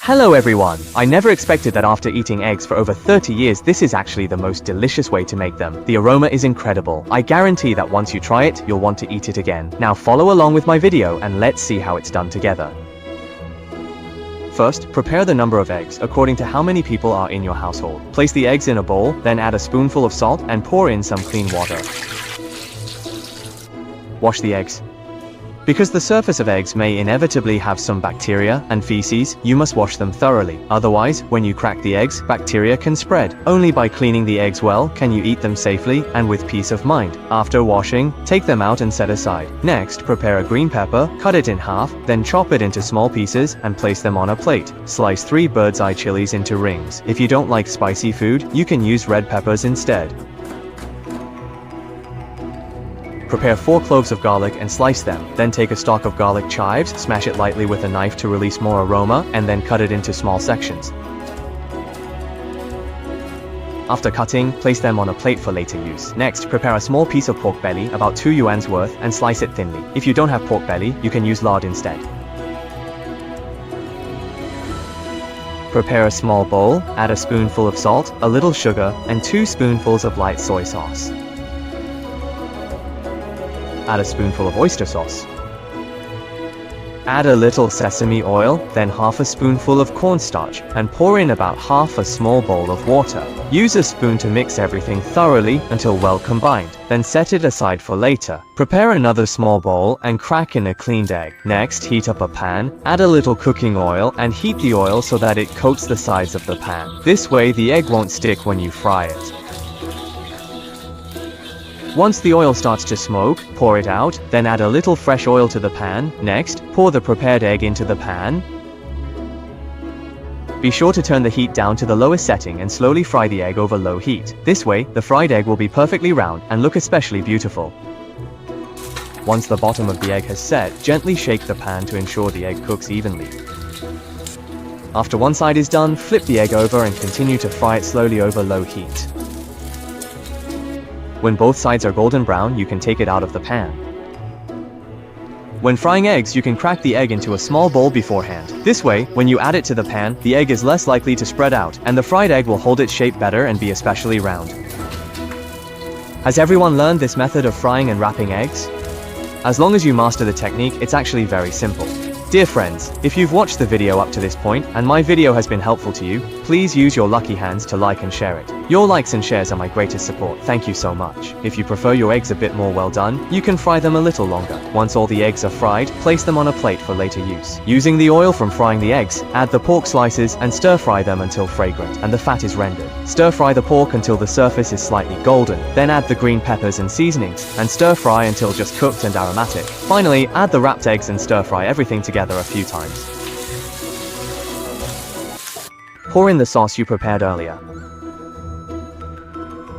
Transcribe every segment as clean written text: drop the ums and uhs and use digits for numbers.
Hello everyone! I never expected that after eating eggs for over 30 years this is actually the most delicious way to make them. The aroma is incredible. I guarantee that once you try it, you'll want to eat it again. Now follow along with my video and let's see how it's done together. First, prepare the number of eggs according to how many people are in your household. Place the eggs in a bowl, then add a spoonful of salt and pour in some clean water. Wash the eggs. Because the surface of eggs may inevitably have some bacteria and feces, you must wash them thoroughly. Otherwise, when you crack the eggs, bacteria can spread. Only by cleaning the eggs well can you eat them safely and with peace of mind. After washing, take them out and set aside. Next, prepare a green pepper, cut it in half, then chop it into small pieces and place them on a plate. Slice 3 bird's eye chilies into rings. If you don't like spicy food, you can use red peppers instead. Prepare 4 cloves of garlic and slice them. Then take a stalk of garlic chives, smash it lightly with a knife to release more aroma, and then cut it into small sections. After cutting, place them on a plate for later use. Next, prepare a small piece of pork belly, about 2 yuan's worth, and slice it thinly. If you don't have pork belly, you can use lard instead. Prepare a small bowl, add a spoonful of salt, a little sugar, and 2 spoonfuls of light soy sauce. Add a spoonful of oyster sauce. Add a little sesame oil, then half a spoonful of cornstarch, and pour in about half a small bowl of water. Use a spoon to mix everything thoroughly until well combined, then set it aside for later. Prepare another small bowl and crack in a cleaned egg. Next, heat up a pan, add a little cooking oil, and heat the oil so that it coats the sides of the pan. This way the egg won't stick when you fry it. Once the oil starts to smoke, pour it out, then add a little fresh oil to the pan. Next, pour the prepared egg into the pan. Be sure to turn the heat down to the lowest setting and slowly fry the egg over low heat. This way, the fried egg will be perfectly round and look especially beautiful. Once the bottom of the egg has set, gently shake the pan to ensure the egg cooks evenly. After one side is done, flip the egg over and continue to fry it slowly over low heat. When both sides are golden brown, you can take it out of the pan. When frying eggs, you can crack the egg into a small bowl beforehand. This way, when you add it to the pan, the egg is less likely to spread out, and the fried egg will hold its shape better and be especially round. Has everyone learned this method of frying and wrapping eggs? As long as you master the technique, it's actually very simple. Dear friends, if you've watched the video up to this point, and my video has been helpful to you, please use your lucky hands to like and share it. Your likes and shares are my greatest support, thank you so much. If you prefer your eggs a bit more well done, you can fry them a little longer. Once all the eggs are fried, place them on a plate for later use. Using the oil from frying the eggs, add the pork slices and stir fry them until fragrant and the fat is rendered. Stir fry the pork until the surface is slightly golden, then add the green peppers and seasonings, and stir fry until just cooked and aromatic. Finally, add the wrapped eggs and stir fry everything together a few times. Pour in the sauce you prepared earlier.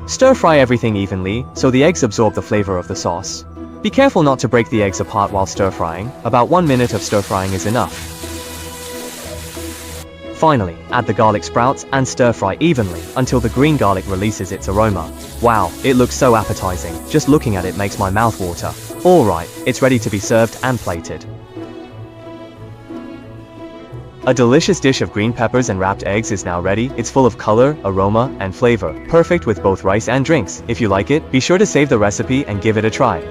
Stir fry everything evenly, so the eggs absorb the flavor of the sauce. Be careful not to break the eggs apart while stir frying. About 1 minute of stir frying is enough. Finally, add the garlic sprouts and stir fry evenly until the green garlic releases its aroma. Wow, it looks so appetizing. Just looking at it makes my mouth water. Alright, it's ready to be served and plated. A delicious dish of green peppers and wrapped eggs is now ready. It's full of color, aroma, and flavor. Perfect with both rice and drinks. If you like it, be sure to save the recipe and give it a try.